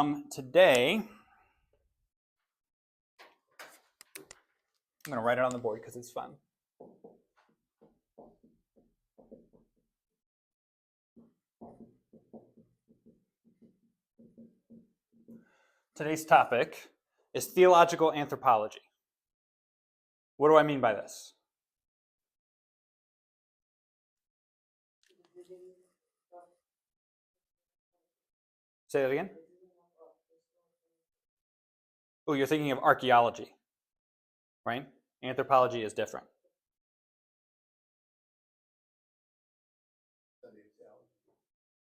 Today, I'm going to write it on the board because it's fun. Today's topic is theological anthropology. What do I mean by this? Say that again? Oh, you're thinking of archaeology, right? Anthropology is different.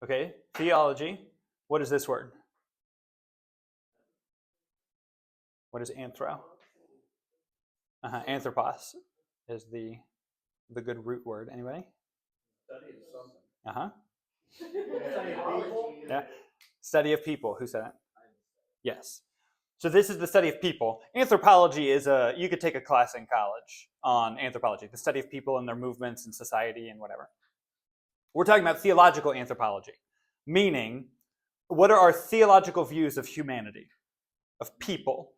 Okay, theology. What is this word? What is anthro? Anthropos is the good root word. Anybody? Study of something. Study of people. Yeah. Study of people. Who said that? Yes. So this is the study of people. Anthropology is you could take a class in college on anthropology, the study of people and their movements in society and whatever. We're talking about theological anthropology, meaning what are our theological views of humanity, of people,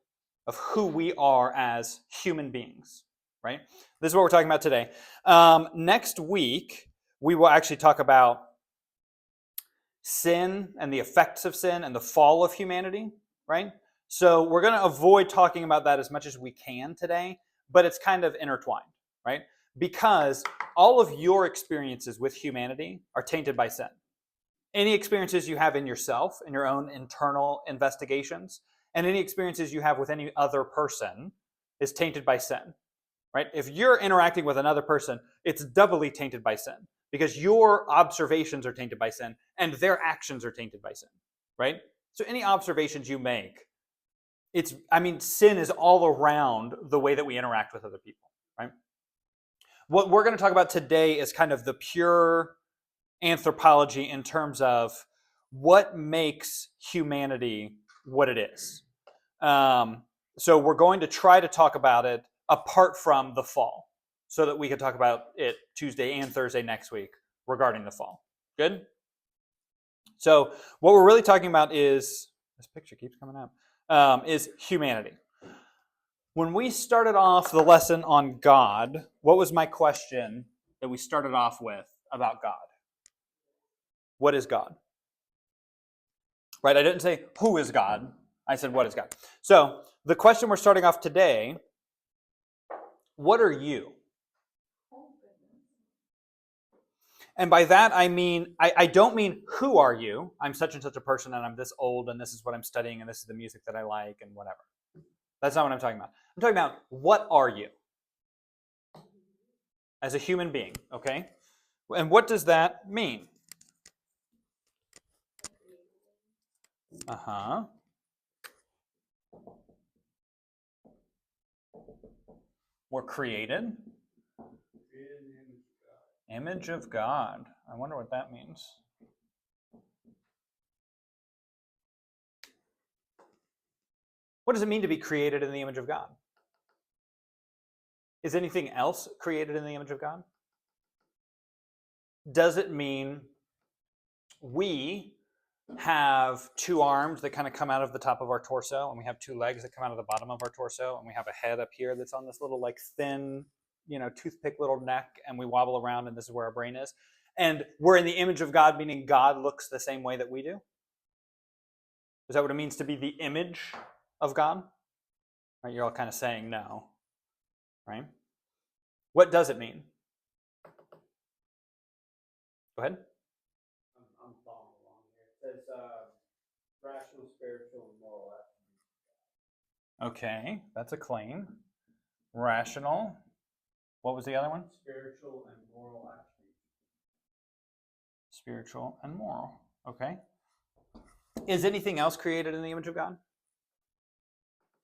of who we are as human beings, right? This is what we're talking about today. Next week, we will actually talk about sin and the effects of sin and the fall of humanity, right? So we're going to avoid talking about that as much as we can today, but it's kind of intertwined, right? Because all of your experiences with humanity are tainted by sin. Any experiences you have in yourself, in your own internal investigations, and any experiences you have with any other person is tainted by sin, right? If you're interacting with another person, it's doubly tainted by sin because your observations are tainted by sin and their actions are tainted by sin, right? So any observations you make, sin is all around the way that we interact with other people, right? What we're going to talk about today is kind of the pure anthropology in terms of what makes humanity what it is. So we're going to try to talk about it apart from the fall so that we can talk about it Tuesday and Thursday next week regarding the fall. Good? So what we're really talking about is, this picture keeps coming up, is humanity. When we started off the lesson on God, what was my question that we started off with about God? What is God? Right? I didn't say, who is God? I said, what is God? So the question we're starting off today, what are you? And by that, I mean, I don't mean, who are you? I'm such and such a person, and I'm this old, and this is what I'm studying, and this is the music that I like, and whatever. That's not what I'm talking about. I'm talking about, what are you? As a human being, okay? And what does that mean? We're created. Image of God. I wonder what that means. What does it mean to be created in the image of God? Is anything else created in the image of God? Does it mean we have two arms that kind of come out of the top of our torso, and we have two legs that come out of the bottom of our torso, and we have a head up here that's on this little like thin, toothpick little neck, and we wobble around, and this is where our brain is. And we're in the image of God, meaning God looks the same way that we do? Is that what it means to be the image of God? Right, you're all kind of saying no, right? What does it mean? Go ahead. I'm following along here. It says rational, spiritual, and moral attributes. Okay, that's a claim. Rational. What was the other one? Spiritual and moral attributes. Spiritual and moral. Okay. Is anything else created in the image of God?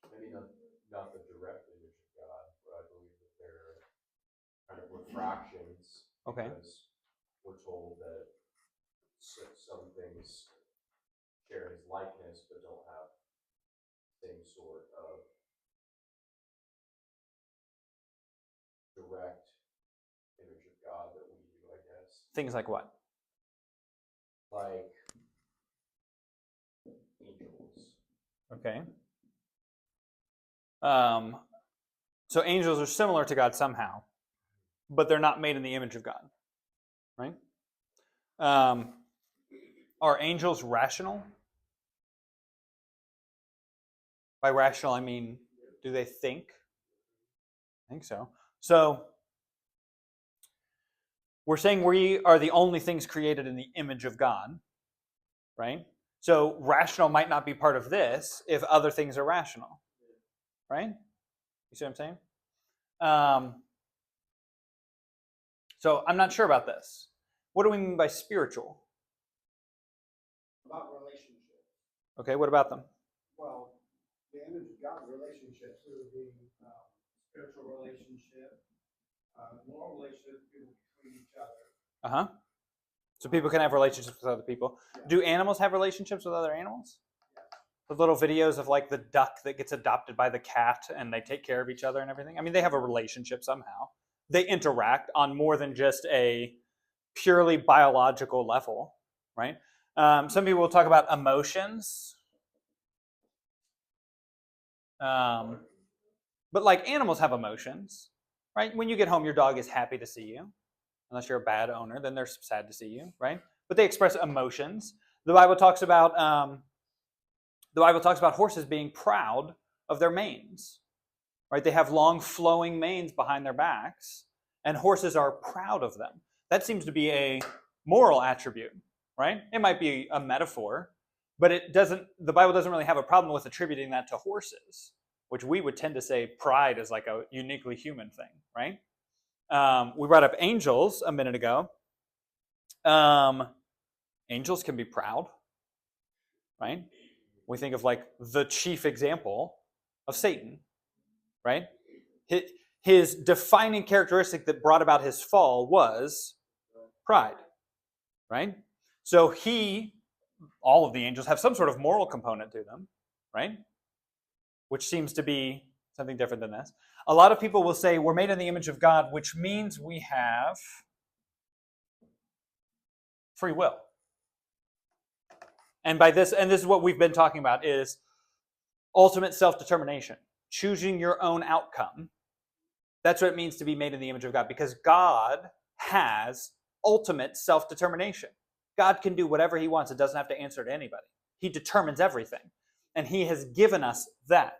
Maybe not the direct image of God, but I believe that they're kind of refractions. Okay. Because we're told that some things share his likeness, but don't have the same sort of direct image of God that we do, I guess. Things like what? Like angels Okay. So angels are similar to God somehow, but they're not made in the image of God, right? Are angels rational? By rational, I mean, do they think? I think so. So we're saying we are the only things created in the image of God, right? So rational might not be part of this if other things are rational, right? You see what I'm saying? So I'm not sure about this. What do we mean by spiritual? About relationships. Okay, what about them? Well, the image of God's relationships, it would be spiritual relationship, moral relationship between each other. Uh-huh. So people can have relationships with other people. Yeah. Do animals have relationships with other animals? Yeah. The little videos of like the duck that gets adopted by the cat and they take care of each other and everything. I mean, they have a relationship somehow. They interact on more than just a purely biological level, right? Some people will talk about emotions. But like animals have emotions, right? When you get home, your dog is happy to see you. Unless you're a bad owner, then they're sad to see you, right? But they express emotions. The Bible talks about horses being proud of their manes, right? They have long flowing manes behind their backs, and horses are proud of them. That seems to be a moral attribute, right? It might be a metaphor, but the Bible doesn't really have a problem with attributing that to horses, which we would tend to say pride is like a uniquely human thing, right? We brought up angels a minute ago. Angels can be proud, right? We think of like the chief example of Satan, right? His defining characteristic that brought about his fall was pride, right? So all of the angels have some sort of moral component to them, right? Which seems to be something different than this. A lot of people will say we're made in the image of God, which means we have free will. And this is what we've been talking about, is ultimate self-determination, choosing your own outcome. That's what it means to be made in the image of God, because God has ultimate self-determination. God can do whatever he wants. It doesn't have to answer to anybody. He determines everything, and he has given us that.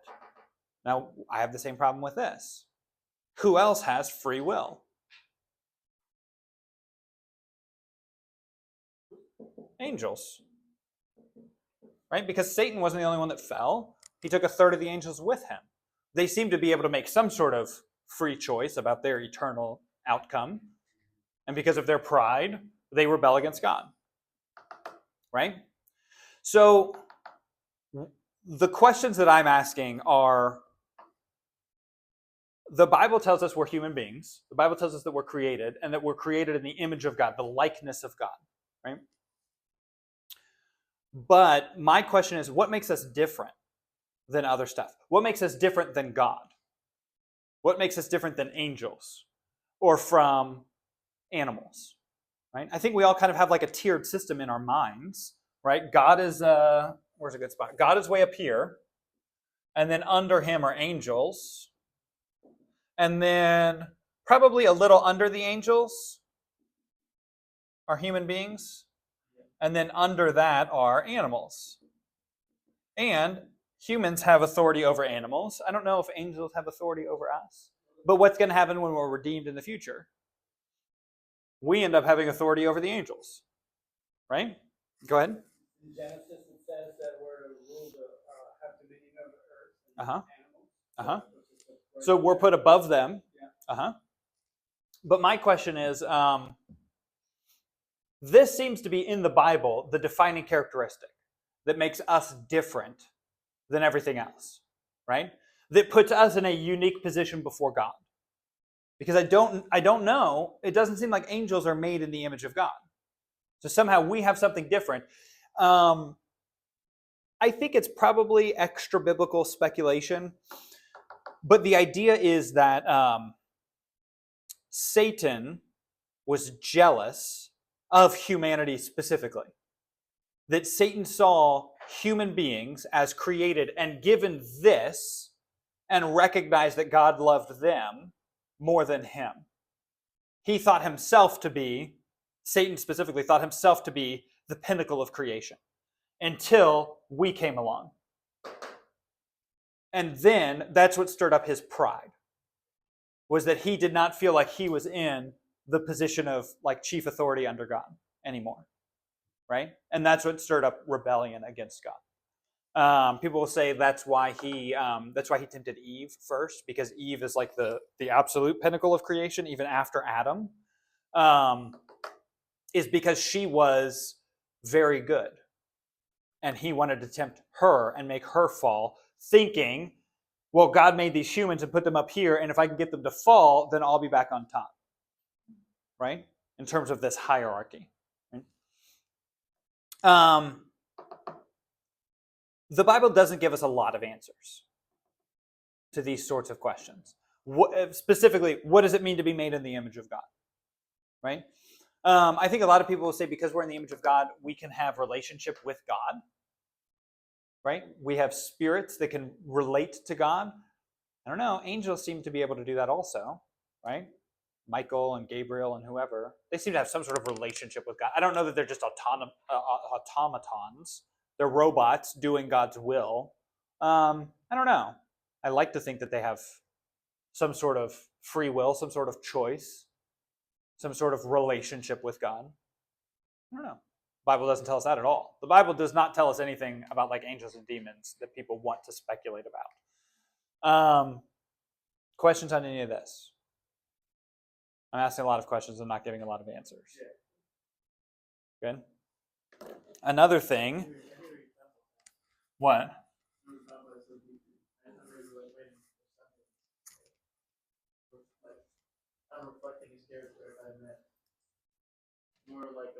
Now, I have the same problem with this. Who else has free will? Angels. Right? Because Satan wasn't the only one that fell. He took a third of the angels with him. They seem to be able to make some sort of free choice about their eternal outcome. And because of their pride, they rebel against God. Right? So the questions that I'm asking are, the Bible tells us we're human beings. The Bible tells us that we're created, and that we're created in the image of God, the likeness of God. Right? But my question is, what makes us different than other stuff? What makes us different than God? What makes us different than angels or from animals? Right? I think we all kind of have like a tiered system in our minds, right? God is where's a good spot? God is way up here, and then under him are angels, and then probably a little under the angels are human beings, and then under that are animals. And humans have authority over animals. I don't know if angels have authority over us. But what's going to happen when we're redeemed in the future? We end up having authority over the angels. Right? Go ahead. In Genesis, it says that we're to rule have dominion over the earth and Uh-huh. animals. Uh-huh. So we're put above them. Yeah. Uh-huh. But my question is, this seems to be in the Bible the defining characteristic that makes us different than everything else, right? That puts us in a unique position before God. Because I don't know, it doesn't seem like angels are made in the image of God. So somehow we have something different. I think it's probably extra biblical speculation, but the idea is that Satan was jealous of humanity specifically. That Satan saw human beings as created and given this and recognized that God loved them more than him. He thought himself to be, Satan specifically thought himself to be the pinnacle of creation until we came along. And then that's what stirred up his pride, was that he did not feel like he was in the position of like chief authority under God anymore, right? And that's what stirred up rebellion against God. People will say that's why he tempted Eve first, because Eve is like the absolute pinnacle of creation, even after Adam, is because she was very good, and he wanted to tempt her and make her fall, thinking, well, God made these humans and put them up here, and if I can get them to fall, then I'll be back on top, right? In terms of this hierarchy. Right? The Bible doesn't give us a lot of answers to these sorts of questions. Specifically, what does it mean to be made in the image of God? Right? I think a lot of people will say because we're in the image of God, we can have relationship with God. Right? We have spirits that can relate to God. I don't know. Angels seem to be able to do that also, right? Michael and Gabriel and whoever, they seem to have some sort of relationship with God. I don't know that they're just automatons. They're robots doing God's will. I don't know. I like to think that they have some sort of free will, some sort of choice, some sort of relationship with God. I don't know. The Bible doesn't tell us that at all. The Bible does not tell us anything about like angels and demons that people want to speculate about. Questions on any of this? I'm asking a lot of questions and not giving a lot of answers. Good. Another thing. What? I'm reflecting his character I met. More like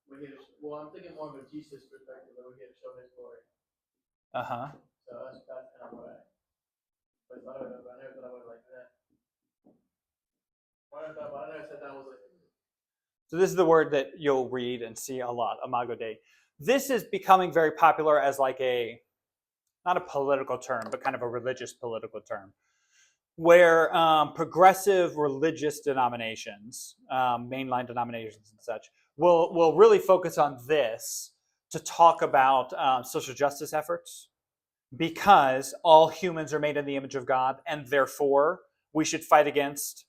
we're here I'm thinking more of a Jesus perspective, that we're here to show his glory. Uh-huh. So that's kind of what I thought of it, but I never thought about it like that. I never said that was like. So this is the word that you'll read and see a lot, Imago Dei. This is becoming very popular as like not a political term, but kind of a religious political term, where progressive religious denominations, mainline denominations and such, will really focus on this to talk about social justice efforts, because all humans are made in the image of God, and therefore we should fight against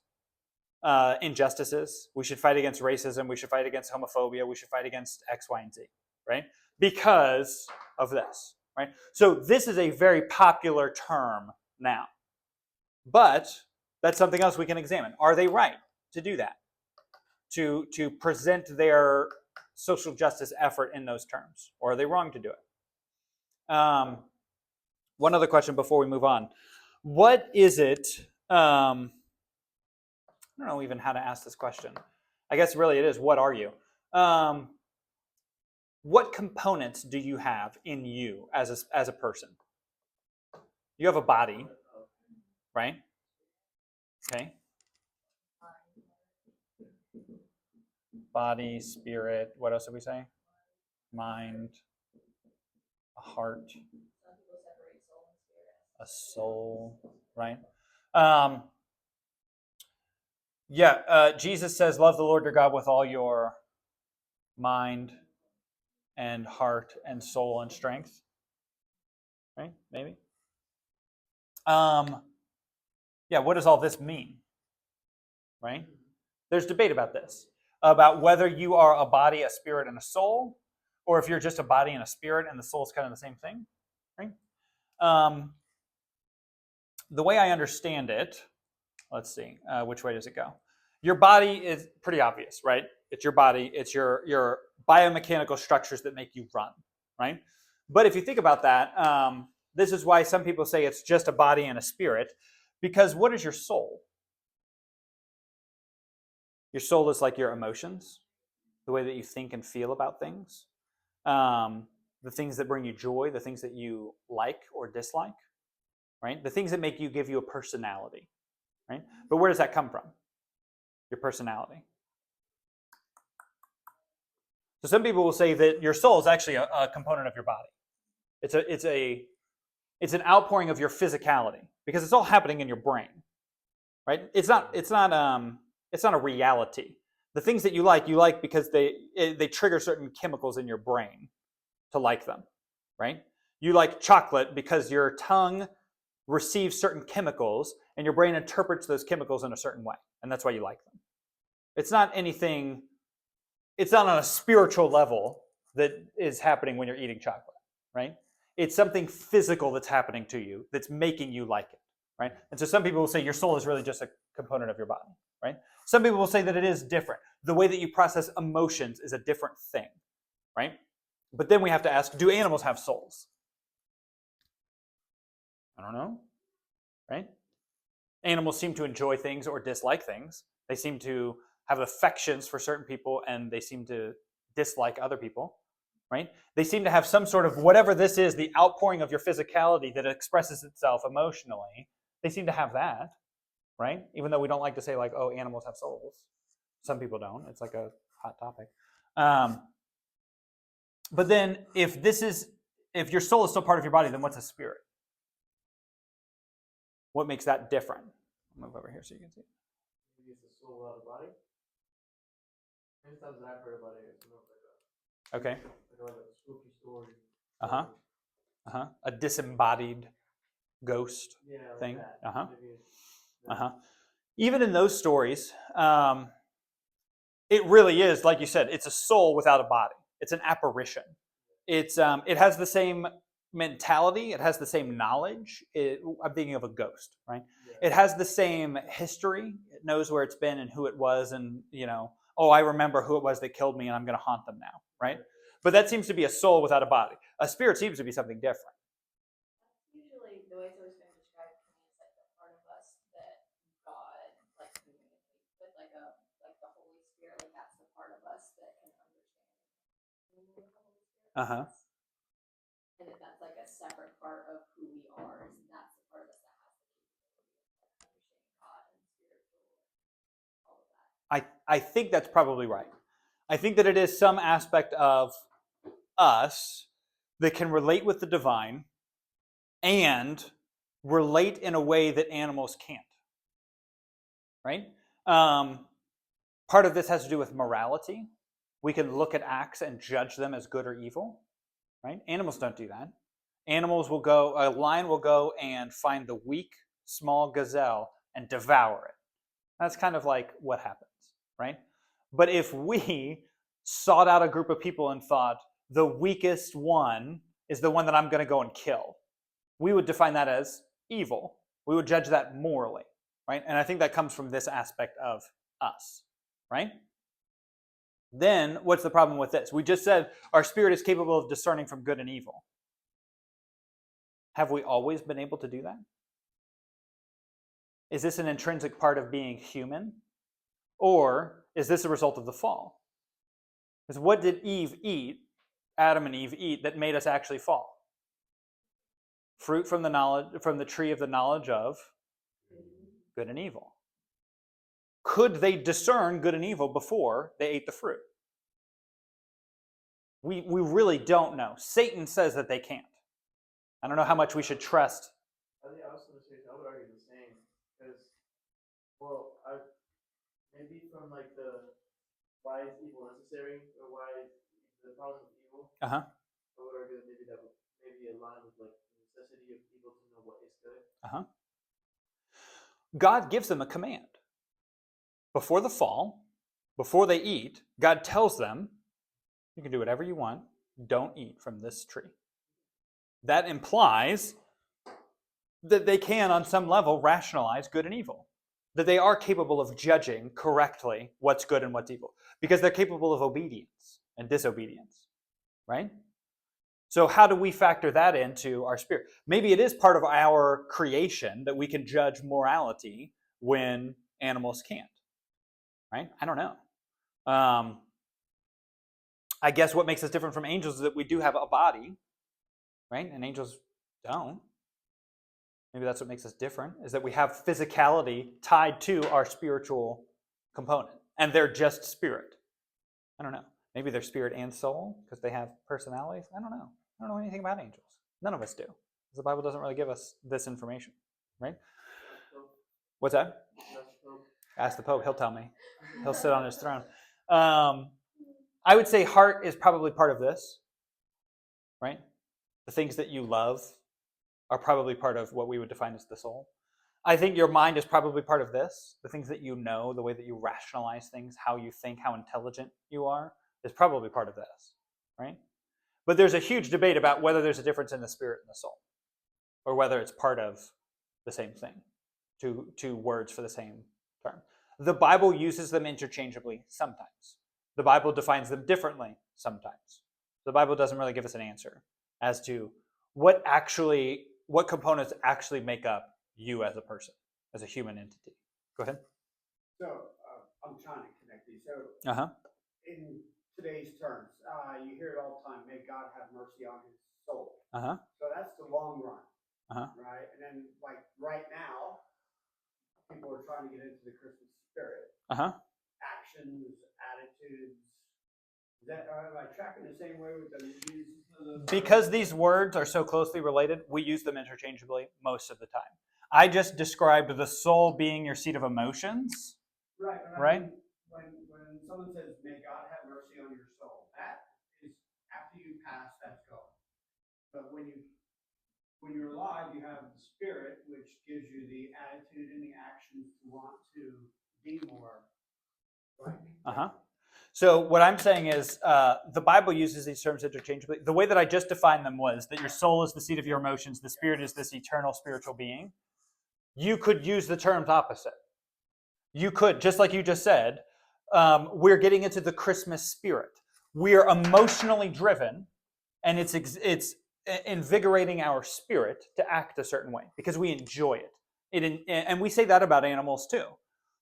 injustices. We should fight against racism. We should fight against homophobia. We should fight against X, Y, and Z, right? Because of this, right? So this is a very popular term now. But that's something else we can examine. Are they right to do that? To present their social justice effort in those terms? Or are they wrong to do it? One other question before we move on. What is it? I don't know even how to ask this question. I guess really it is, what are you? What components do you have in you as a person? You have a body, right? Okay. Body, spirit, what else did we say? Mind, a heart, a soul, right? Jesus says, love the Lord your God with all your mind and heart and soul and strength. Right? Maybe. What does all this mean? Right? There's debate about this, about whether you are a body, a spirit, and a soul, or if you're just a body and a spirit and the soul is kind of the same thing. Right? The way I understand it, let's see, which way does it go? Your body is pretty obvious, right? It's your body. It's your biomechanical structures that make you run, right? But if you think about that, this is why some people say it's just a body and a spirit, because what is your soul? Your soul is like your emotions, the way that you think and feel about things, the things that bring you joy, the things that you like or dislike, right? The things that make you, give you a personality, right? But where does that come from? Your personality. So some people will say that your soul is actually a component of your body. It's an outpouring of your physicality because it's all happening in your brain, right? It's not a reality. The things that you like because they trigger certain chemicals in your brain to like them, right? You like chocolate because your tongue receives certain chemicals and your brain interprets those chemicals in a certain way, and that's why you like them. It's not anything, it's not on a spiritual level that is happening when you're eating chocolate, right? It's something physical that's happening to you that's making you like it, right? And so some people will say your soul is really just a component of your body, right? Some people will say that it is different. The way that you process emotions is a different thing, right? But then we have to ask, do animals have souls? I don't know, right? Animals seem to enjoy things or dislike things. They seem to have affections for certain people and they seem to dislike other people, right? They seem to have some sort of, whatever this is, the outpouring of your physicality that expresses itself emotionally. They seem to have that, right? Even though we don't like to say like, oh, animals have souls. Some people don't. It's like a hot topic. But then if your soul is still part of your body, then what's a spirit? What makes that different? I'll move over here so you can see. Maybe it's the soul without a body. Many times that I've heard about it, it's more Okay. like a spooky story. A disembodied ghost Yeah, like thing. that. Even in those stories, it really is, like you said, it's a soul without a body. It's an apparition. It has the same mentality. It has the same knowledge. I'm thinking of a ghost, right? Yeah. It has the same history. It knows where it's been and who it was, and oh, I remember who it was that killed me, and I'm going to haunt them now, right? But that seems to be a soul without a body. A spirit seems to be something different. Usually, the way it's always been described to me is like the part of us that God like communicates with, like the Holy Spirit. Like that's the part of us that can understand and communicate with the Holy Spirit. And that's like a separate part of who we are. Is that's the part of us that has the capability of understanding God and spiritual, all of that. I think that's probably right. I think that it is some aspect of us that can relate with the divine and relate in a way that animals can't. Right? Part of this has to do with morality. We can look at acts and judge them as good or evil. Right? Animals don't do that. A lion will go and find the weak, small gazelle and devour it. That's kind of like what happens, right? But if we sought out a group of people and thought, the weakest one is the one that I'm going to go and kill, we would define that as evil. We would judge that morally, right? And I think that comes from this aspect of us, right? Then what's the problem with this? We just said our spirit is capable of discerning from good and evil. Have we always been able to do that? Is this an intrinsic part of being human? Or is this a result of the fall? Because what did Adam and Eve eat that made us actually fall? Fruit from the tree of the knowledge of good and evil. Could they discern good and evil before they ate the fruit? We really don't know. Satan says that they can't. I don't know how much we should trust. I think I was going to say, I would argue the same. Because, maybe from like the why is evil necessary, or why is the problem of evil, I would argue that maybe that would align with like the necessity of evil to know what is good. God gives them a command. Before the fall, before they eat, God tells them, you can do whatever you want, don't eat from this tree. That implies that they can, on some level, rationalize good and evil. That they are capable of judging correctly what's good and what's evil. Because they're capable of obedience and disobedience. Right? So how do we factor that into our spirit? Maybe it is part of our creation that we can judge morality when animals can't. Right? I don't know. I guess what makes us different from angels is that we do have a body. Right? And angels don't. Maybe that's what makes us different, is that we have physicality tied to our spiritual component. And they're just spirit. I don't know. Maybe they're spirit and soul because they have personalities. I don't know. I don't know anything about angels. None of us do. The Bible doesn't really give us this information, right? What's that? Ask the Pope. He'll tell me. He'll sit on his throne. I would say heart is probably part of this, right? The things that you love are probably part of what we would define as the soul. I think your mind is probably part of this. The things that you know, the way that you rationalize things, how you think, how intelligent you are, is probably part of this, right? But there's a huge debate about whether there's a difference in the spirit and the soul, or whether it's part of the same thing, two words for the same term. The Bible uses them interchangeably sometimes. The Bible defines them differently sometimes. The Bible doesn't really give us an answer as to what components actually make up you as a person, as a human entity. Go ahead. So I'm trying to connect these. So in today's terms, you hear it all the time, may God have mercy on his soul. So that's the long run, right? And then like right now, people are trying to get into the Christmas spirit. Actions, attitudes. Am I tracking the same way with the Because these words are so closely related, we use them interchangeably most of the time. I just described the soul being your seat of emotions. Right. Right? When someone says, may God have mercy on your soul, that is after you pass, that's gone. But when you're alive, you have the spirit, which gives you the attitude and the actions to want to be more right. So what I'm saying is the Bible uses these terms interchangeably. The way that I just defined them was that your soul is the seat of your emotions, the spirit is this eternal spiritual being. You could use the terms opposite. You could, just like you just said, we're getting into the Christmas spirit. We're emotionally driven, and it's invigorating our spirit to act a certain way because we enjoy it. And we say that about animals too.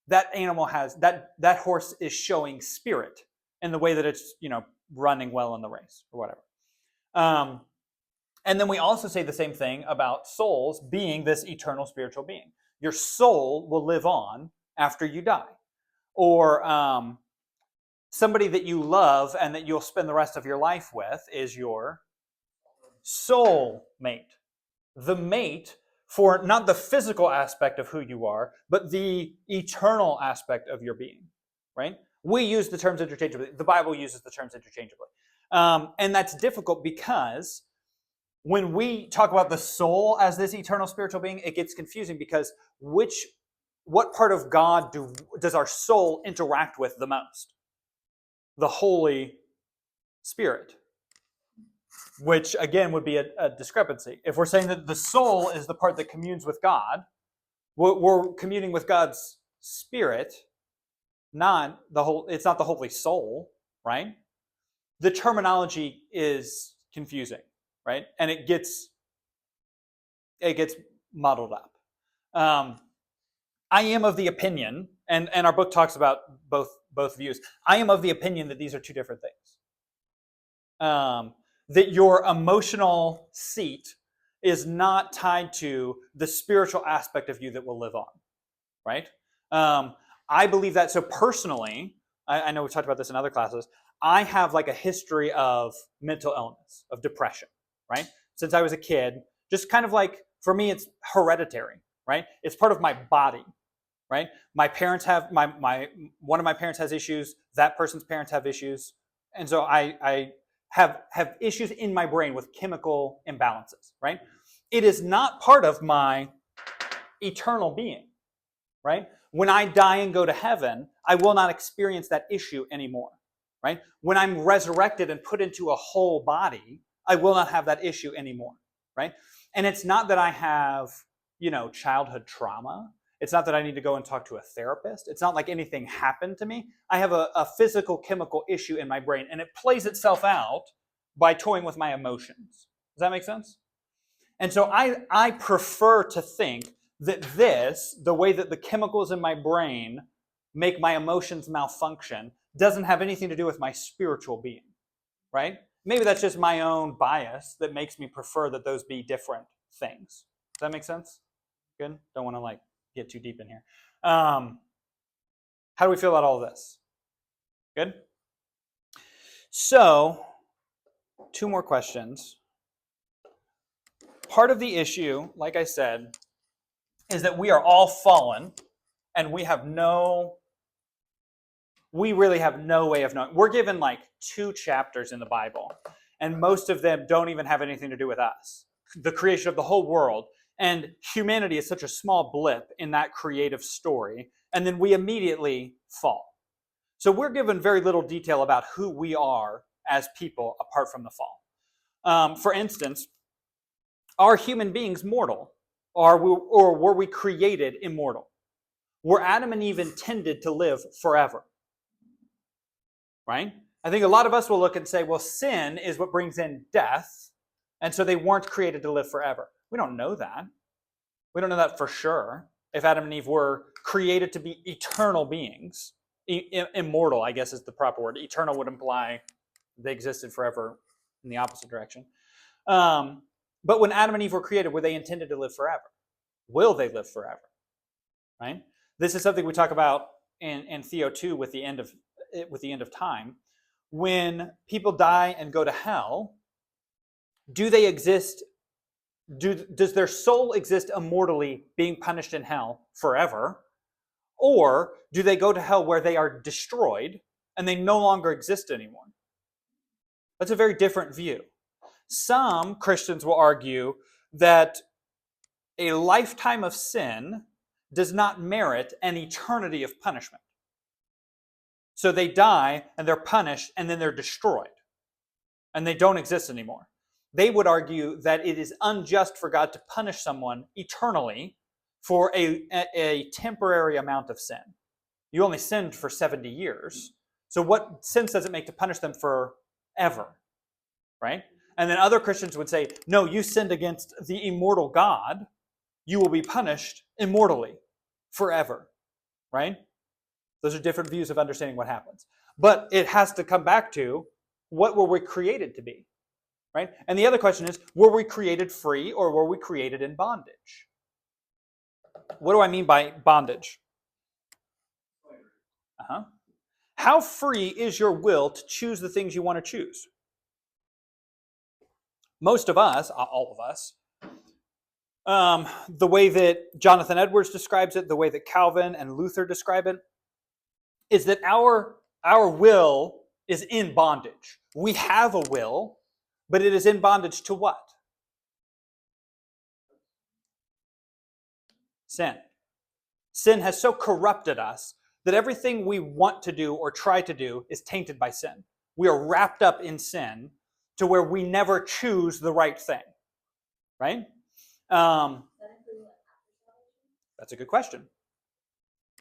That animal has that horse is showing spirit in the way that it's running well in the race or whatever. And then we also say the same thing about souls being this eternal spiritual being. Your soul will live on after you die. Or somebody that you love and that you'll spend the rest of your life with is your soul mate. The mate for not the physical aspect of who you are, but the eternal aspect of your being, right? We use the terms interchangeably. The Bible uses the terms interchangeably. And that's difficult because when we talk about the soul as this eternal spiritual being, it gets confusing because what part of God does our soul interact with the most? The Holy Spirit, which again would be a discrepancy. If we're saying that the soul is the part that communes with God, we're communing with God's Spirit, it's not the Holy Soul, right? The terminology is confusing, right? And it gets muddled up. I am of the opinion, and our book talks about both views. I am of the opinion that these are two different things. That your emotional seat is not tied to the spiritual aspect of you that will live on, right? I believe that. So personally, I know we've talked about this in other classes, I have like a history of mental illness, of depression, right? Since I was a kid, just kind of like, for me, it's hereditary, right? It's part of my body, right? My parents have, one of my parents has issues, that person's parents have issues, and so I have issues in my brain with chemical imbalances, right? It is not part of my eternal being, right? When I die and go to heaven, I will not experience that issue anymore, right? When I'm resurrected and put into a whole body, I will not have that issue anymore, right? And it's not that I have, childhood trauma. It's not that I need to go and talk to a therapist. It's not like anything happened to me. I have a physical, chemical issue in my brain, and it plays itself out by toying with my emotions. Does that make sense? And so I prefer to think that the way that the chemicals in my brain make my emotions malfunction, doesn't have anything to do with my spiritual being, right? Maybe that's just my own bias that makes me prefer that those be different things. Does that make sense? Good? Don't want to get too deep in here. How do we feel about all of this? Good? So, two more questions. Part of the issue, like I said, is that we are all fallen and we really have no way of knowing. We're given like 2 chapters in the Bible, and most of them don't even have anything to do with us. The creation of the whole world. And humanity is such a small blip in that creative story, and then we immediately fall. So we're given very little detail about who we are as people apart from the fall. For instance, are human beings mortal? Or were we created immortal? Were Adam and Eve intended to live forever? Right? I think a lot of us will look and say, well, sin is what brings in death, and so they weren't created to live forever. We don't know that. We don't know that for sure. If Adam and Eve were created to be eternal beings, immortal, I guess is the proper word. Eternal would imply they existed forever in the opposite direction. But when Adam and Eve were created, were they intended to live forever? Will they live forever? Right? This is something we talk about in Theo 2 with the end of time. When people die and go to hell, do they exist? Does their soul exist immortally, being punished in hell forever? Or do they go to hell where they are destroyed and they no longer exist anymore? That's a very different view. Some Christians will argue that a lifetime of sin does not merit an eternity of punishment. So they die and they're punished and then they're destroyed and they don't exist anymore. They would argue that it is unjust for God to punish someone eternally for a temporary amount of sin. You only sinned for 70 years. So what sense does it make to punish them forever? Right? And then other Christians would say, no, you sinned against the immortal God. You will be punished immortally forever. Right? Those are different views of understanding what happens. But it has to come back to, what were we created to be? Right? And the other question is, were we created free or were we created in bondage? What do I mean by bondage? How free is your will to choose the things you want to choose? Most of us, all of us, the way that Jonathan Edwards describes it, the way that Calvin and Luther describe it, is that our will is in bondage. We have a will, but it is in bondage to what? Sin. Sin has so corrupted us that everything we want to do or try to do is tainted by sin. We are wrapped up in sin to where we never choose the right thing. Right? That's a good question.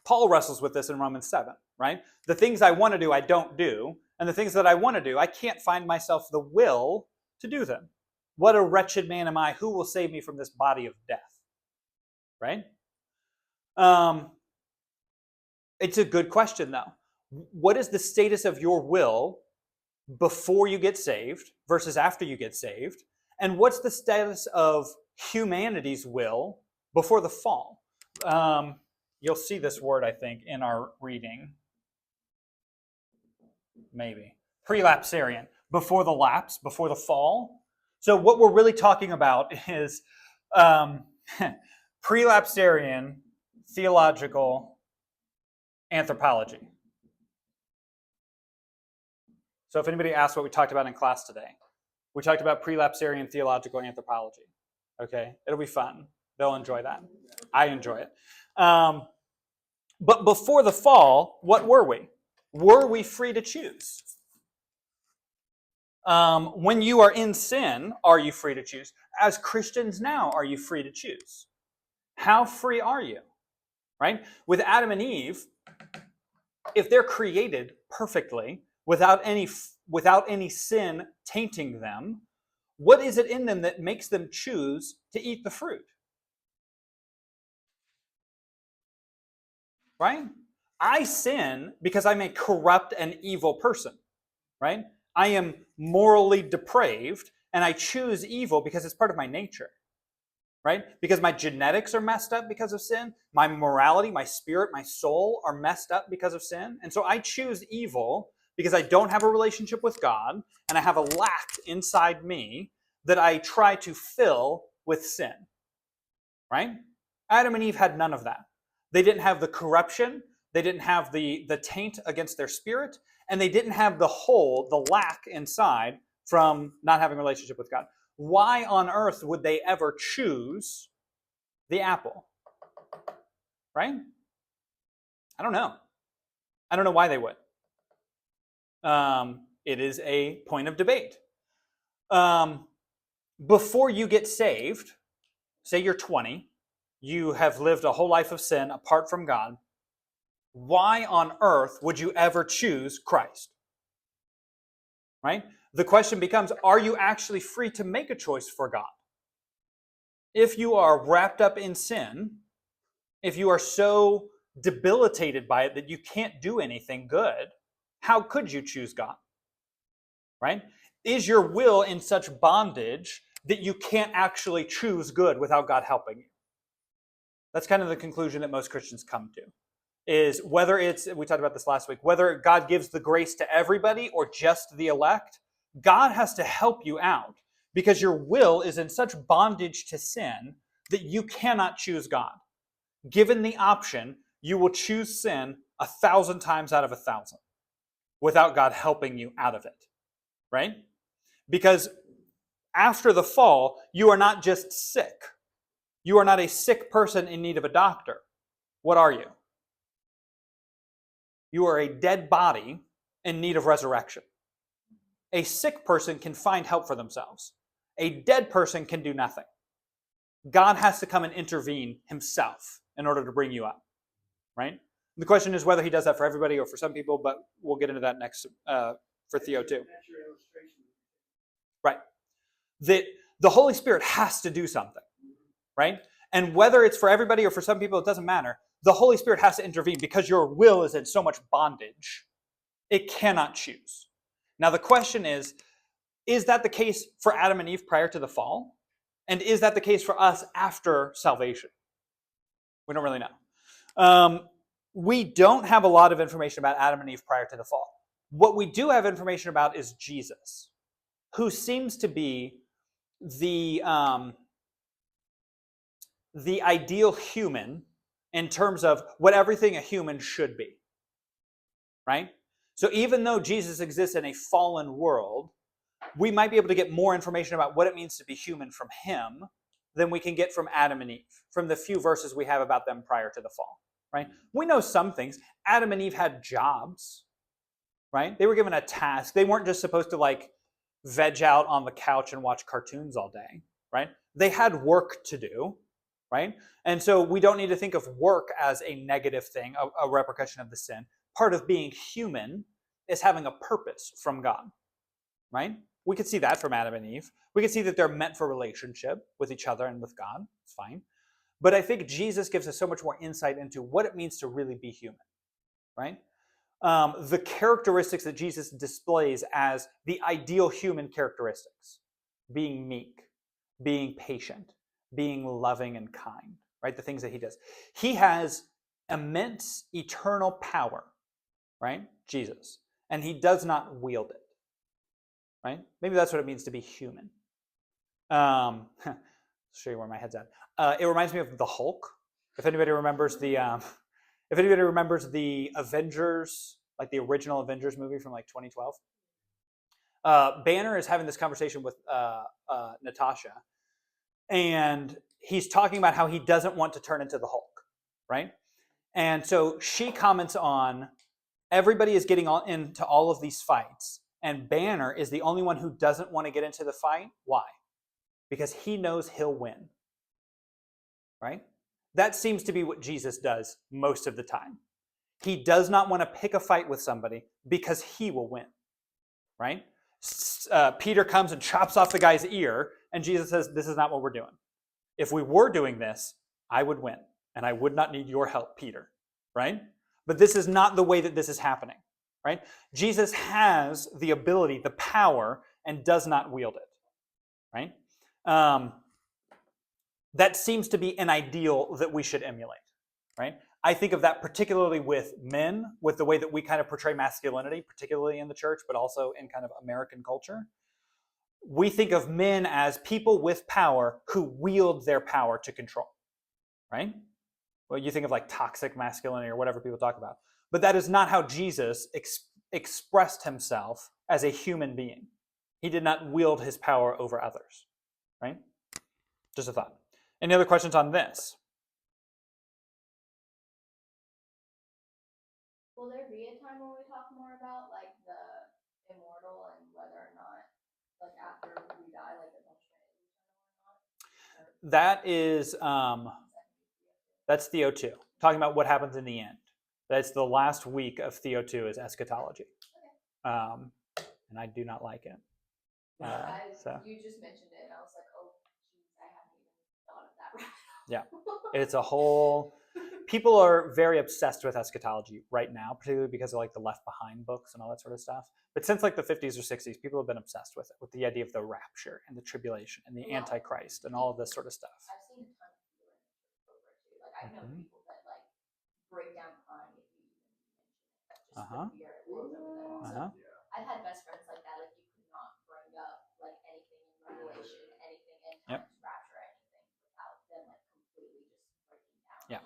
Paul wrestles with this in Romans 7, right? The things I want to do, I don't do. And the things that I want to do, I can't find myself the will to do them. What a wretched man am I? Who will save me from this body of death? Right? It's a good question, though. What is the status of your will before you get saved versus after you get saved? And what's the status of humanity's will before the fall? You'll see this word, I think, in our reading. Maybe. Prelapsarian. Before the lapse, before the fall. So what we're really talking about is prelapsarian theological anthropology. So if anybody asks what we talked about in class today, we talked about prelapsarian theological anthropology. Okay? It'll be fun. They'll enjoy that. I enjoy it. But before the fall, what were we? Were we free to choose? When you are in sin, are you free to choose? As Christians now, are you free to choose? How free are you? Right? With Adam and Eve, if they're created perfectly, without any sin tainting them, what is it in them that makes them choose to eat the fruit? Right? I sin because I'm a corrupt and evil person. Right? I am morally depraved, and I choose evil because it's part of my nature. Right? Because my genetics are messed up because of sin. My morality, my spirit, my soul are messed up because of sin. And so I choose evil because I don't have a relationship with God and I have a lack inside me that I try to fill with sin. Right? Adam and Eve had none of that. They didn't have the corruption, they didn't have the taint against their spirit, and they didn't have the hole, the lack inside from not having a relationship with God. Why on earth would they ever choose the apple? Right? I don't know. I don't know why they would. It is a point of debate. Before you get saved, say you're 20, you have lived a whole life of sin apart from God. Why on earth would you ever choose Christ? Right? The question becomes, are you actually free to make a choice for God? If you are wrapped up in sin, if you are so debilitated by it that you can't do anything good, how could you choose God? Right? Is your will in such bondage that you can't actually choose good without God helping you? That's kind of the conclusion that most Christians come to. Is whether it's, we talked about this last week, whether God gives the grace to everybody or just the elect, God has to help you out because your will is in such bondage to sin that you cannot choose God. Given the option, you will choose sin 1,000 times out of 1,000 without God helping you out of it, right? Because after the fall, you are not just sick. You are not a sick person in need of a doctor. What are you? You are a dead body in need of resurrection. A sick person can find help for themselves. A dead person can do nothing. God has to come and intervene himself in order to bring you up, right? The question is whether he does that for everybody or for some people, but we'll get into that next for Theo too. That's your illustration. Right. The Holy Spirit has to do something, right? And whether it's for everybody or for some people, it doesn't matter. The Holy Spirit has to intervene because your will is in so much bondage. It cannot choose. Now the question is that the case for Adam and Eve prior to the fall? And is that the case for us after salvation? We don't really know. We don't have a lot of information about Adam and Eve prior to the fall. What we do have information about is Jesus, who seems to be the ideal human in terms of what everything a human should be, right? So even though Jesus exists in a fallen world, we might be able to get more information about what it means to be human from him than we can get from Adam and Eve, from the few verses we have about them prior to the fall, right? We know some things. Adam and Eve had jobs, right? They were given a task. They weren't just supposed to like veg out on the couch and watch cartoons all day, right? They had work to do, right? And so we don't need to think of work as a negative thing, a repercussion of the sin. Part of being human is having a purpose from God, right? We could see that from Adam and Eve. We could see that they're meant for relationship with each other and with God. It's fine. But I think Jesus gives us so much more insight into what it means to really be human, right? The characteristics that Jesus displays as the ideal human characteristics, being meek, being patient, being loving and kind, right? The things that he does. He has immense eternal power, right? Jesus. And he does not wield it, right? Maybe that's what it means to be human. I'll show you where my head's at. It reminds me of the Hulk. If anybody remembers the Avengers, like the original Avengers movie from like 2012, Banner is having this conversation with Natasha, and he's talking about how he doesn't want to turn into the Hulk, right? And so she comments on everybody is getting into all of these fights, and Banner is the only one who doesn't want to get into the fight. Why? Because he knows he'll win, right? That seems to be what Jesus does most of the time. He does not want to pick a fight with somebody because he will win, right? Peter comes and chops off the guy's ear, and Jesus says, this is not what we're doing. If we were doing this, I would win, and I would not need your help, Peter, right? But this is not the way that this is happening, right? Jesus has the ability, the power, and does not wield it, right? That seems to be an ideal that we should emulate, right? I think of that particularly with men, with the way that we kind of portray masculinity, particularly in the church, but also in kind of American culture. We think of men as people with power who wield their power to control, right? Well, you think of like toxic masculinity or whatever people talk about. But that is not how Jesus expressed himself as a human being. He did not wield his power over others, right? Just a thought. Any other questions on this? Will there be a time when we talk more about like the immortal and whether or not, like after we die, like the Trinity or not? That is that's Theo 2, talking about what happens in the end. That's the last week of Theo 2 is eschatology, and I do not like it. So you just mentioned it, and I was like, oh, geez, I haven't even thought of that. Yeah, it's a whole. People are very obsessed with eschatology right now, particularly because of like the Left Behind books and all that sort of stuff. But since like the 50s or 60s, people have been obsessed with it, with the idea of the rapture and the tribulation and the Antichrist and all of this sort of stuff. I've seen a ton of people in the church over it too. Like I know people that like break down crying if you even mention it. That's just the fear it blows over them. So I've had best friends like that. Like you could not bring up like anything in Revelation, anything in times rapture, anything without them like completely just breaking down. Yeah.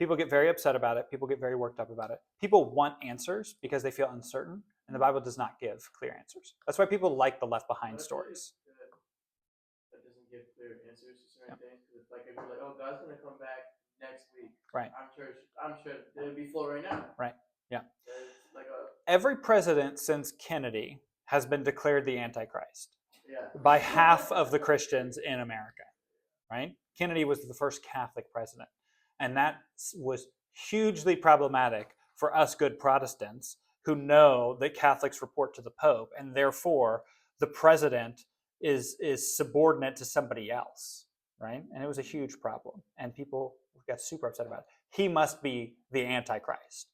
People get very upset about it. People get very worked up about it. People want answers because they feel uncertain, and the Bible does not give clear answers. That's why people like the Left Behind stories. That doesn't give clear answers to certain things. Because it's like if you're like, oh, God's gonna come back next week. Right. I'm sure it'll be full right now. Right. Yeah. It's like every president since Kennedy has been declared the Antichrist by half of the Christians in America. Right? Kennedy was the first Catholic president. And that was hugely problematic for us good Protestants who know that Catholics report to the Pope, and therefore the president is subordinate to somebody else, right? And it was a huge problem, and people got super upset about it. He must be the Antichrist,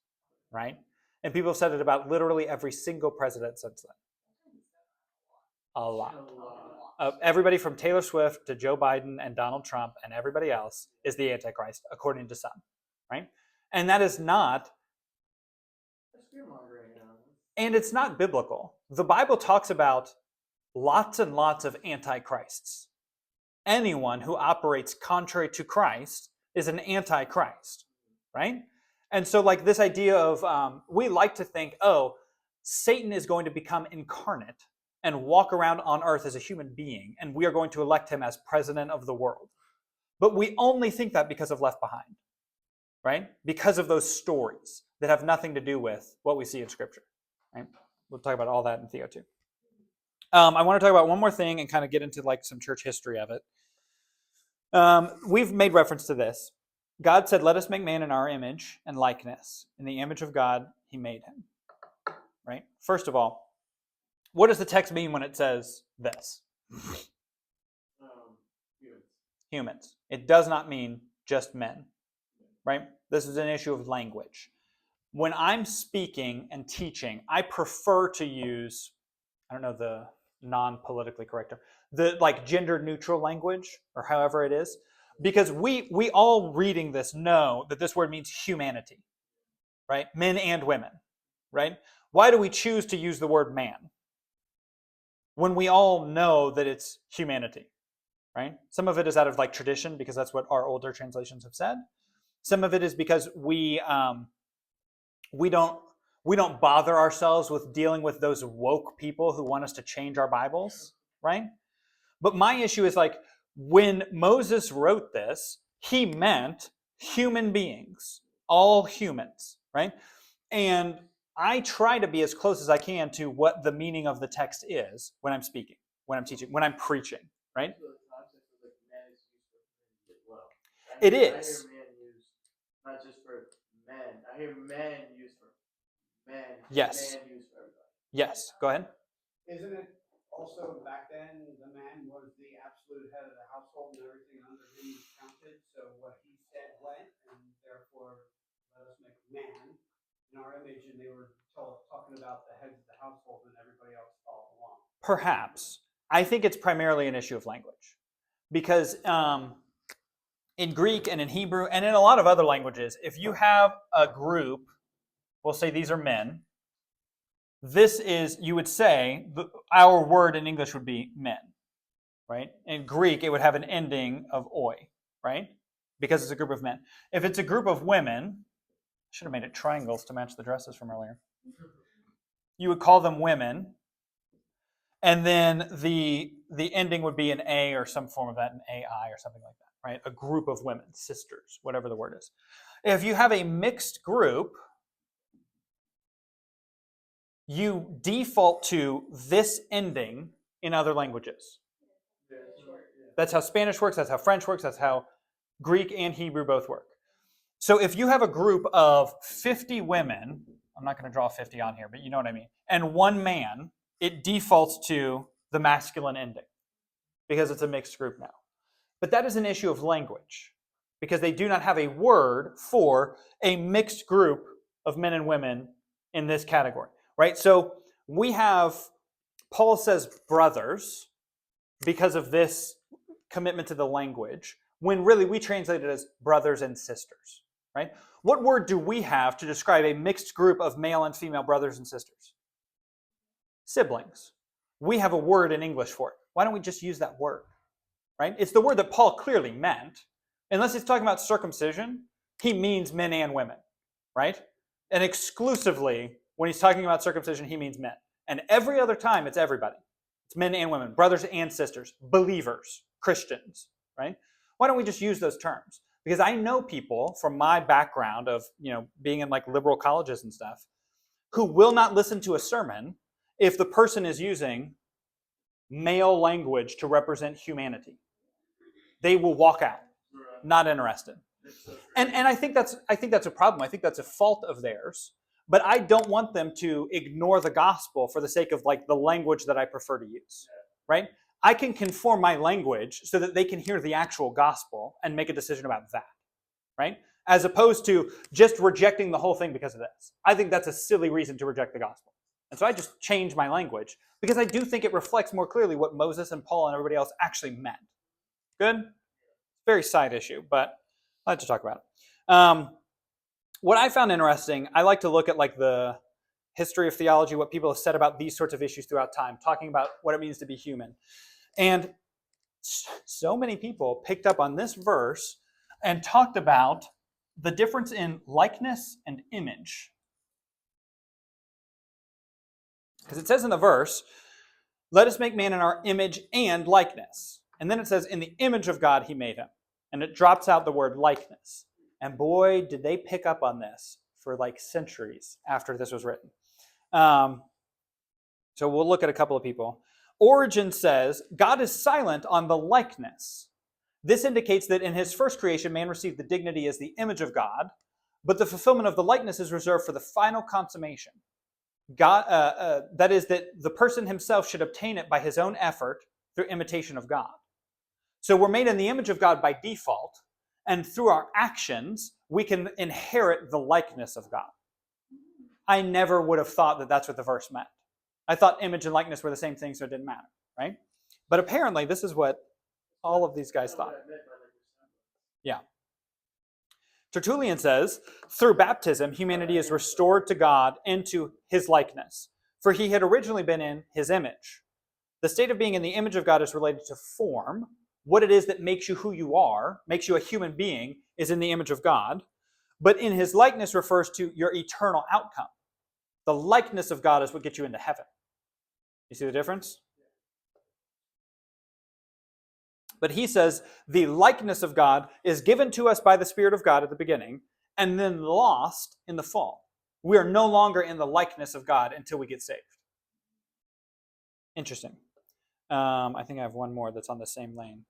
right? And people have said it about literally every single president since then. A lot. Everybody from Taylor Swift to Joe Biden and Donald Trump and everybody else is the Antichrist, according to some, right? And that is not, and it's not biblical. The Bible talks about lots and lots of antichrists. Anyone who operates contrary to Christ is an antichrist, right? And so like this idea of, we like to think, oh, Satan is going to become incarnate and walk around on earth as a human being, and we are going to elect him as president of the world. But we only think that because of Left Behind, right? Because of those stories that have nothing to do with what we see in Scripture, right? We'll talk about all that in Theo 2. I want to talk about one more thing and kind of get into like some church history of it. We've made reference to this. God said, let us make man in our image and likeness. In the image of God, he made him, right? First of all, what does the text mean when it says this? Humans. It does not mean just men, right? This is an issue of language. When I'm speaking and teaching, I prefer to use, I don't know the non-politically correct term, the like gender neutral language or however it is, because we all reading this know that this word means humanity, right? Men and women, right? Why do we choose to use the word man when we all know that it's humanity, right? Some of it is out of like tradition because that's what our older translations have said. Some of it is because we don't bother ourselves with dealing with those woke people who want us to change our Bibles, right? But my issue is like when Moses wrote this, he meant human beings, all humans, right? And I try to be as close as I can to what the meaning of the text is when I'm speaking, when I'm teaching, when I'm preaching, right? It is. I hear man used not just for men. I hear man used for men. Yes. Man used for everybody. Yes. Go ahead. Isn't it also back then the man was the absolute head of the household and everything under him was counted? So what he said went, and therefore let us make man in our image, and they were talking about the heads of the household and everybody else followed along. Perhaps. I think it's primarily an issue of language because in Greek and in Hebrew and in a lot of other languages, if you have a group, we'll say these are men, this is, you would say, our word in English would be men, right? In Greek, it would have an ending of oi, right? Because it's a group of men. If it's a group of women, I should have made it triangles to match the dresses from earlier. You would call them women, and then the ending would be an A or some form of that, an AI or something like that, right? A group of women, sisters, whatever the word is. If you have a mixed group, you default to this ending in other languages. That's how Spanish works, that's how French works, that's how Greek and Hebrew both work. So if you have a group of 50 women, I'm not going to draw 50 on here, but you know what I mean, and one man, it defaults to the masculine ending because it's a mixed group now. But that is an issue of language because they do not have a word for a mixed group of men and women in this category, right? So we have, Paul says brothers because of this commitment to the language, when really we translate it as brothers and sisters, right? What word do we have to describe a mixed group of male and female brothers and sisters? Siblings. We have a word in English for it. Why don't we just use that word, right? It's the word that Paul clearly meant. Unless he's talking about circumcision, he means men and women, right? And exclusively, when he's talking about circumcision, he means men. And every other time, it's everybody. It's men and women, brothers and sisters, believers, Christians, right? Why don't we just use those terms? Because I know people from my background of, being in like liberal colleges and stuff, who will not listen to a sermon if the person is using male language to represent humanity. They will walk out, not interested. And I think that's a problem. I think that's a fault of theirs. But I don't want them to ignore the gospel for the sake of like the language that I prefer to use, right? I can conform my language so that they can hear the actual gospel and make a decision about that, right? As opposed to just rejecting the whole thing because of this. I think that's a silly reason to reject the gospel. And so I just change my language because I do think it reflects more clearly what Moses and Paul and everybody else actually meant. Good? Very side issue, but I like to talk about it. What I found interesting, I like to look at like the history of theology, what people have said about these sorts of issues throughout time, talking about what it means to be human. And so many people picked up on this verse and talked about the difference in likeness and image. Because it says in the verse, let us make man in our image and likeness. And then it says, in the image of God he made him. And it drops out the word likeness. And boy, did they pick up on this for like centuries after this was written. So we'll look at a couple of people. Origen says, God is silent on the likeness. This indicates that in his first creation, man received the dignity as the image of God, but the fulfillment of the likeness is reserved for the final consummation. God, that is, that the person himself should obtain it by his own effort through imitation of God. So we're made in the image of God by default, and through our actions, we can inherit the likeness of God. I never would have thought that that's what the verse meant. I thought image and likeness were the same thing, so it didn't matter, right? But apparently, this is what all of these guys thought. Yeah. Tertullian says, through baptism, humanity is restored to God into his likeness, for he had originally been in his image. The state of being in the image of God is related to form. What it is that makes you who you are, makes you a human being, is in the image of God. But in his likeness refers to your eternal outcome. The likeness of God is what gets you into heaven. You see the difference? But he says the likeness of God is given to us by the Spirit of God at the beginning and then lost in the fall. We are no longer in the likeness of God until we get saved. Interesting. I think I have one more that's on the same lane.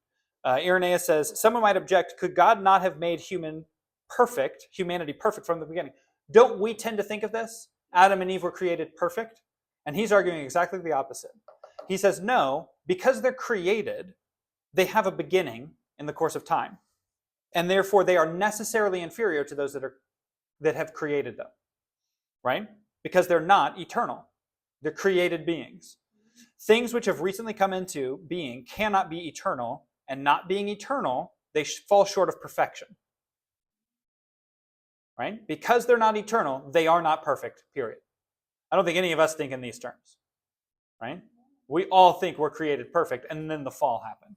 Irenaeus says, someone might object, could God not have made humanity perfect from the beginning? Don't we tend to think of this? Adam and Eve were created perfect? And he's arguing exactly the opposite. He says, no, because they're created, they have a beginning in the course of time. And therefore, they are necessarily inferior to those that have created them. Right? Because they're not eternal. They're created beings. Things which have recently come into being cannot be eternal, and not being eternal, They fall short of perfection. Right? Because they're not eternal, they are not perfect, period. I don't think any of us think in these terms. Right? We all think we're created perfect, and then the fall happened.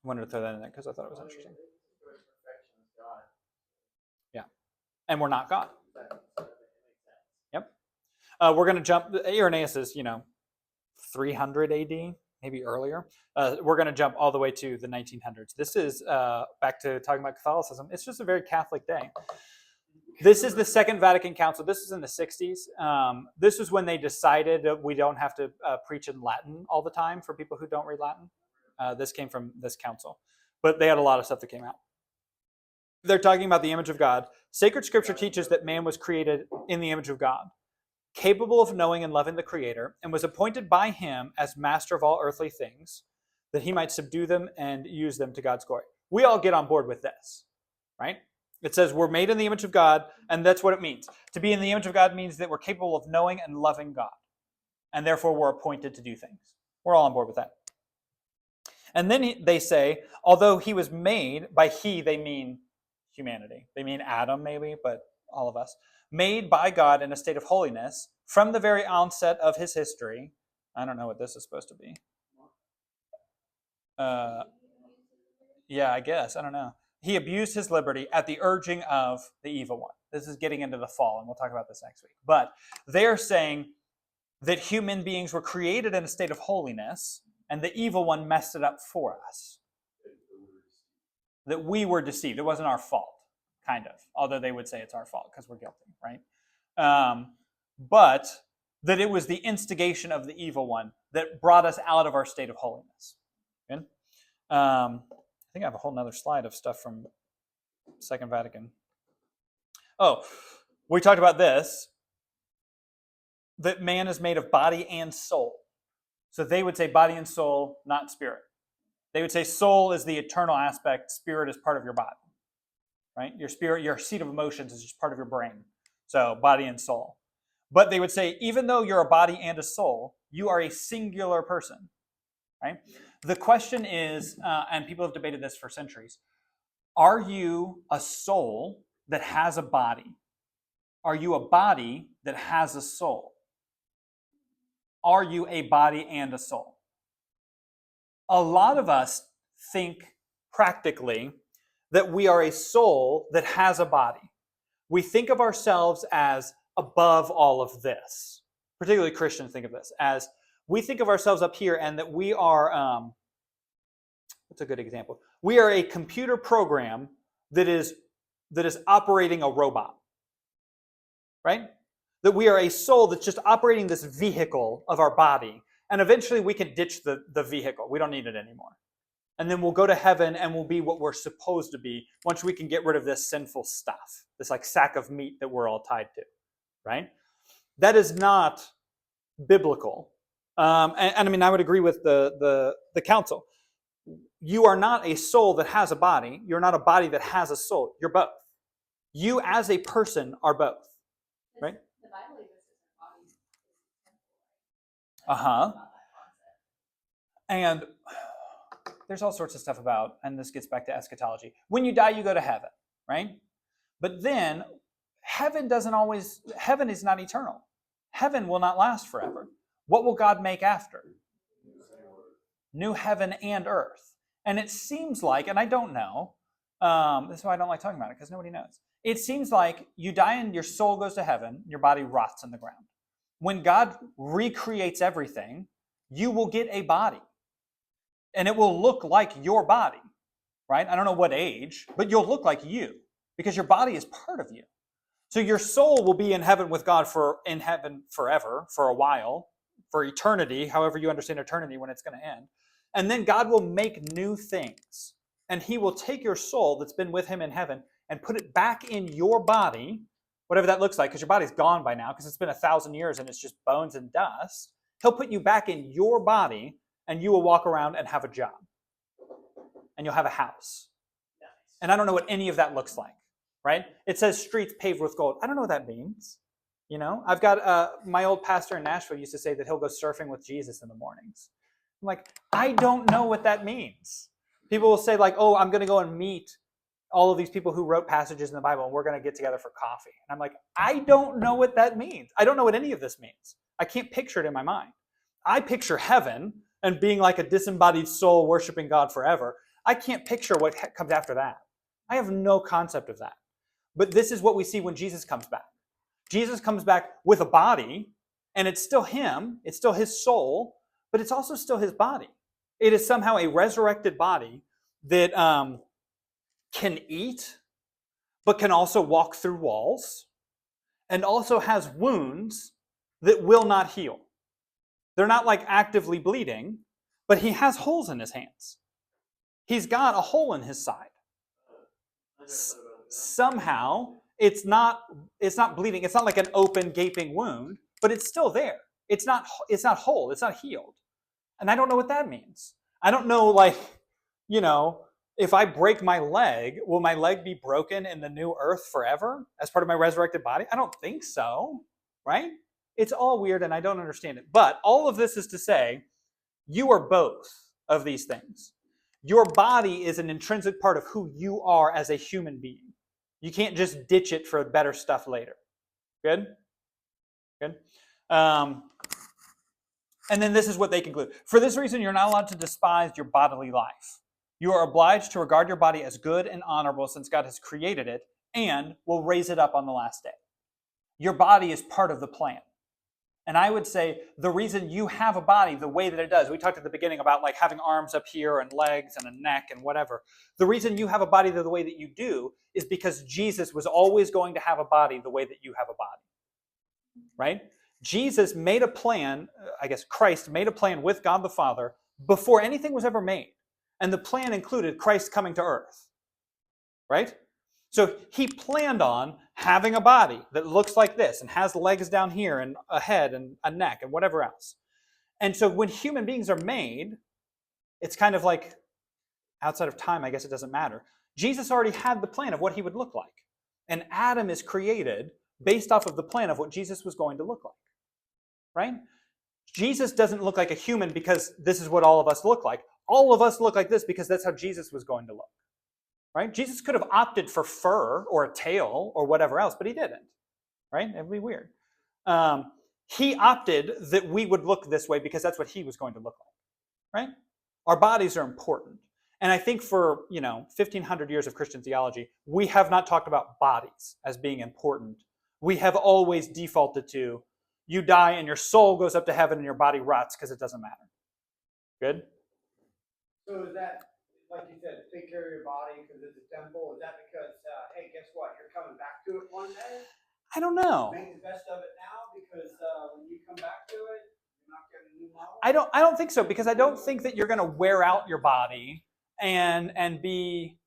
I wanted to throw that in there because I thought it was interesting. Yeah. And we're not God. Yep. We're going to jump. Irenaeus is, 300 AD, maybe earlier. We're going to jump all the way to the 1900s. This is, back to talking about Catholicism, it's just a very Catholic day. This is the Second Vatican Council. This is in the 60s. This is when they decided that we don't have to preach in Latin all the time for people who don't read Latin. This came from this council. But they had a lot of stuff that came out. They're talking about the image of God. Sacred Scripture teaches that man was created in the image of God, capable of knowing and loving the Creator, and was appointed by him as master of all earthly things, that he might subdue them and use them to God's glory. We all get on board with this, right? It says we're made in the image of God, and that's what it means. To be in the image of God means that we're capable of knowing and loving God, and therefore we're appointed to do things. We're all on board with that. And then they say, although he was made, by he they mean humanity. They mean Adam maybe, but all of us. Made by God in a state of holiness from the very onset of his history. I don't know what this is supposed to be. Yeah, I guess. I don't know. He abused his liberty at the urging of the evil one. This is getting into the fall, and we'll talk about this next week. But they're saying that human beings were created in a state of holiness, and the evil one messed it up for us. That we were deceived. It wasn't our fault, kind of. Although they would say it's our fault because we're guilty, right? But that it was the instigation of the evil one that brought us out of our state of holiness. Good? I think I have a whole nother slide of stuff from Second Vatican. Oh, we talked about this, that man is made of body and soul. So they would say body and soul, not spirit. They would say soul is the eternal aspect, spirit is part of your body. Right? Your spirit, your seat of emotions is just part of your brain. So body and soul. But they would say, even though you're a body and a soul, you are a singular person. Right? The question is, and people have debated this for centuries, are you a soul that has a body? Are you a body that has a soul? Are you a body and a soul? A lot of us think practically that we are a soul that has a body. We think of ourselves as above all of this. Particularly Christians think of this as, we think of ourselves up here and that we are, what's a good example? We are a computer program that is operating a robot, right? That we are a soul that's just operating this vehicle of our body. And eventually we can ditch the vehicle. We don't need it anymore. And then we'll go to heaven and we'll be what we're supposed to be once we can get rid of this sinful stuff, this like sack of meat that we're all tied to, right? That is not biblical. And I mean, I would agree with the council. You are not a soul that has a body. You're not a body that has a soul. You're both. You as a person are both, right? The Bible even says our body is a temple. Uh-huh. And there's all sorts of stuff about, and this gets back to eschatology. When you die, you go to heaven, right? But then heaven is not eternal. Heaven will not last forever. What will God make after? New heaven and earth. And it seems like, and I don't know, that's why I don't like talking about it, because nobody knows. It seems like you die and your soul goes to heaven, your body rots in the ground. When God recreates everything, you will get a body. And it will look like your body, right? I don't know what age, but you'll look like you because your body is part of you. So your soul will be in heaven with God in heaven forever, for a while, for eternity, however you understand eternity when it's going to end. And then God will make new things. And he will take your soul that's been with him in heaven and put it back in your body, whatever that looks like, because your body's gone by now, because it's been 1,000 years and it's just bones and dust. He'll put you back in your body, and you will walk around and have a job. And you'll have a house. Nice. And I don't know what any of that looks like, right? It says streets paved with gold. I don't know what that means. You know, I've got my old pastor in Nashville used to say that he'll go surfing with Jesus in the mornings. I'm like, I don't know what that means. People will say like, oh, I'm going to go and meet all of these people who wrote passages in the Bible, and we're going to get together for coffee. And I'm like, I don't know what that means. I don't know what any of this means. I can't picture it in my mind. I picture heaven and being like a disembodied soul worshiping God forever. I can't picture what comes after that. I have no concept of that. But this is what we see when Jesus comes back. Jesus comes back with a body, and it's still him, it's still his soul, but it's also still his body. It is somehow a resurrected body that can eat, but can also walk through walls, and also has wounds that will not heal. They're not like actively bleeding, but he has holes in his hands. He's got a hole in his side. Somehow, it's not bleeding. It's not like an open, gaping wound, but it's still there. It's not whole. It's not healed. And I don't know what that means. I don't know, like, if I break my leg, will my leg be broken in the new earth forever as part of my resurrected body? I don't think so, right? It's all weird and I don't understand it. But all of this is to say, you are both of these things. Your body is an intrinsic part of who you are as a human being. You can't just ditch it for better stuff later. Good? Good? And then this is what they conclude. For this reason, you're not allowed to despise your bodily life. You are obliged to regard your body as good and honorable since God has created it and will raise it up on the last day. Your body is part of the plan. And I would say the reason you have a body the way that it does, we talked at the beginning about like having arms up here and legs and a neck and whatever. The reason you have a body the way that you do is because Jesus was always going to have a body the way that you have a body. Right? Jesus made a plan, I guess Christ made a plan with God the Father before anything was ever made. And the plan included Christ coming to earth. Right? So he planned on having a body that looks like this and has legs down here and a head and a neck and whatever else. And so when human beings are made, it's kind of like outside of time, I guess it doesn't matter. Jesus already had the plan of what he would look like. And Adam is created based off of the plan of what Jesus was going to look like. Right? Jesus doesn't look like a human because this is what all of us look like. All of us look like this because that's how Jesus was going to look. Right? Jesus could have opted for fur or a tail or whatever else, but he didn't. Right? It'd be weird. He opted that we would look this way because that's what he was going to look like. Right? Our bodies are important. And I think for, 1,500 years of Christian theology, we have not talked about bodies as being important. We have always defaulted to, you die and your soul goes up to heaven and your body rots because it doesn't matter. Good? So is that, like you said, take care of your body because it's a temple? Is that because, hey, guess what? You're coming back to it one day? I don't know. Make the best of it now because when you come back to it, you're not getting a new model? I don't think so, because I don't think that you're going to wear out your body and be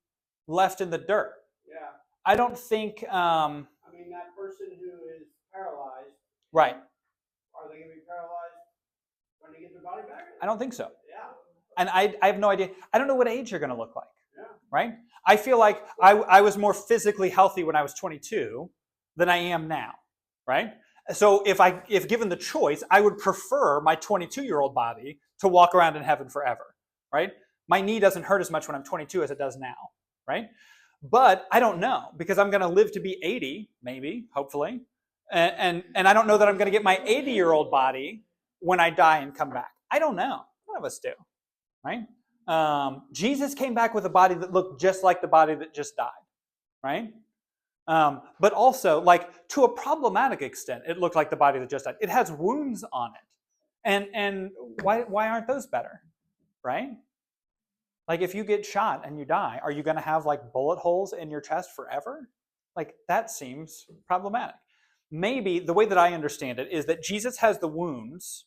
left in the dirt. Yeah. I don't think. I mean, that person who is paralyzed. Right. Are they going to be paralyzed when they get their body back? I don't think so. Yeah. And I have no idea. I don't know what age you're going to look like. Yeah. Right? I feel like I was more physically healthy when I was 22 than I am now. Right? So if given the choice, I would prefer my 22-year-old body to walk around in heaven forever. Right? My knee doesn't hurt as much when I'm 22 as it does now. Right? But I don't know, because I'm going to live to be 80, maybe, hopefully. And I don't know that I'm going to get my 80-year-old body when I die and come back. I don't know. None of us do. Right? Jesus came back with a body that looked just like the body that just died. Right? But also, like, to a problematic extent, it looked like the body that just died. It has wounds on it. And why aren't those better? Right? Like, if you get shot and you die, are you going to have, like, bullet holes in your chest forever? Like, that seems problematic. Maybe the way that I understand it is that Jesus has the wounds,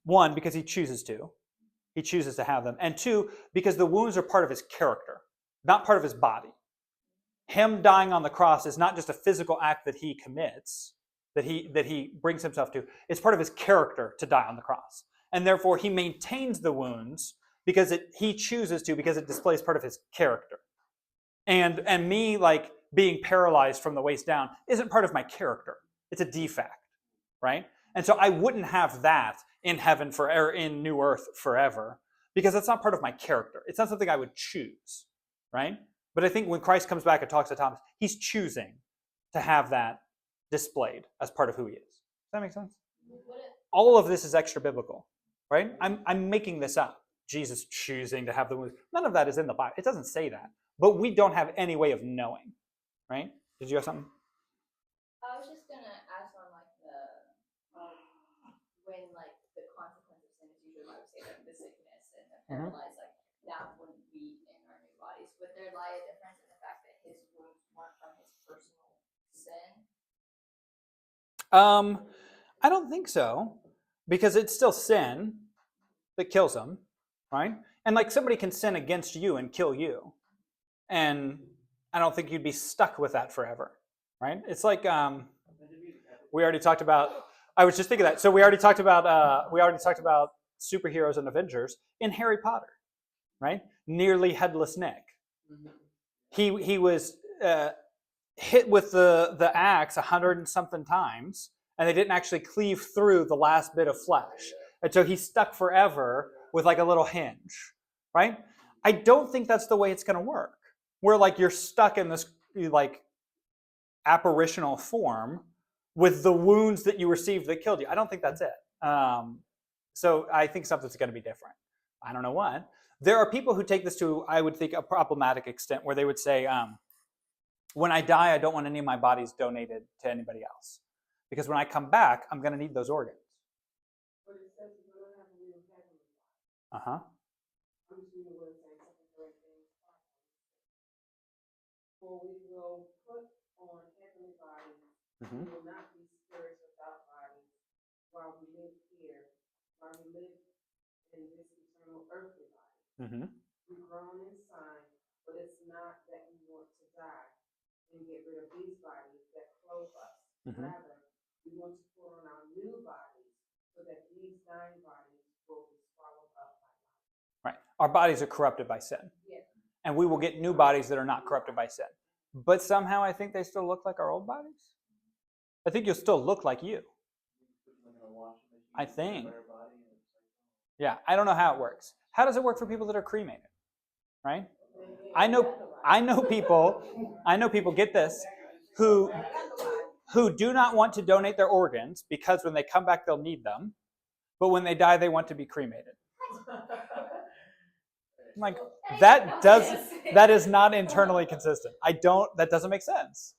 one, because he chooses to. He chooses to have them. And two, because the wounds are part of his character, not part of his body. Him dying on the cross is not just a physical act that he commits, that he brings himself to. It's part of his character to die on the cross. And therefore, he maintains the wounds because he chooses to, because it displays part of his character. And me, like, being paralyzed from the waist down isn't part of my character. It's a defect, right? And so I wouldn't have that in heaven or in new earth forever. because that's not part of my character. It's not something I would choose, right? But I think when Christ comes back and talks to Thomas, he's choosing to have that displayed as part of who he is. Does that make sense? All of this is extra biblical, right? I'm making this up. Jesus choosing to have the wounds. None of that is in the Bible. It doesn't say that. But we don't have any way of knowing, right? Did you have something? I was just gonna ask on like the when like the consequence of sin is usually, I would say, like the sickness and the paralyzed, like that wouldn't be in our new bodies. Would there lie a difference in the fact that his wounds weren't from his personal sin? I don't think so, because it's still sin that kills him, right? And like somebody can sin against you and kill you, and I don't think you'd be stuck with that forever, right? It's like we already talked about. I was just thinking that. So we already talked about superheroes and Avengers in Harry Potter, right? Nearly headless Nick. He was hit with the axe 100 and something times, and they didn't actually cleave through the last bit of flesh, and so he's stuck forever with like a little hinge, right? I don't think that's the way it's going to work. Where like you're stuck in this like apparitional form with the wounds that you received that killed you. I don't think that's it. So I think something's going to be different. I don't know what. There are people who take this to, I would think, a problematic extent where they would say, when I die, I don't want any of my bodies donated to anybody else. Because when I come back, I'm going to need those organs. But it says we're going to have a real heavenly body. Uh-huh. I'm just reading what it says, 2 Corinthians 5. For we will put on heavenly bodies. We will not be spirits without bodies while we live here, while we live in this eternal earthly body. We groan in sign, but it's not that we want to die and get rid of these bodies that clothe us. Rather, we want to put on our new bodies so that these dying bodies will be swallowed up by life. Right. Our bodies are corrupted by sin. Yeah. And we will get new bodies that are not corrupted by sin. But somehow I think they still look like our old bodies. I think you'll still look like you. I think. Yeah, I don't know how it works. How does it work for people that are cremated? Right? I know people get this, who do not want to donate their organs because when they come back they'll need them, but when they die they want to be cremated. I'm like, that is not internally consistent. That doesn't make sense.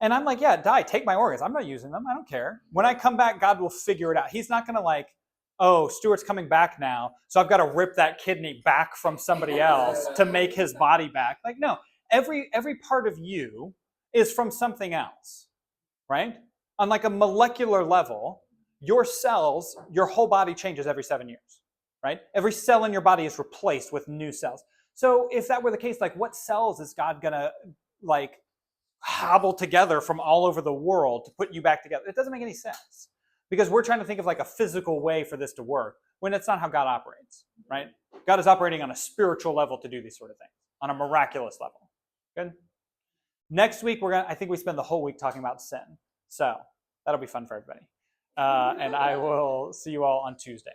And I'm like, yeah, die, take my organs. I'm not using them. I don't care. When I come back, God will figure it out. He's not going to like, oh, Stuart's coming back now, so I've got to rip that kidney back from somebody else to make his body back. Like, no, every part of you is from something else, right? On like a molecular level, your cells, your whole body changes every 7 years, right? Every cell in your body is replaced with new cells. So if that were the case, like what cells is God going to like hobble together from all over the world to put you back together? It doesn't make any sense. Because we're trying to think of like a physical way for this to work when it's not how God operates, right? God is operating on a spiritual level to do these sort of things, on a miraculous level. Good? Next week, I think we spend the whole week talking about sin. So that'll be fun for everybody. And I will see you all on Tuesday.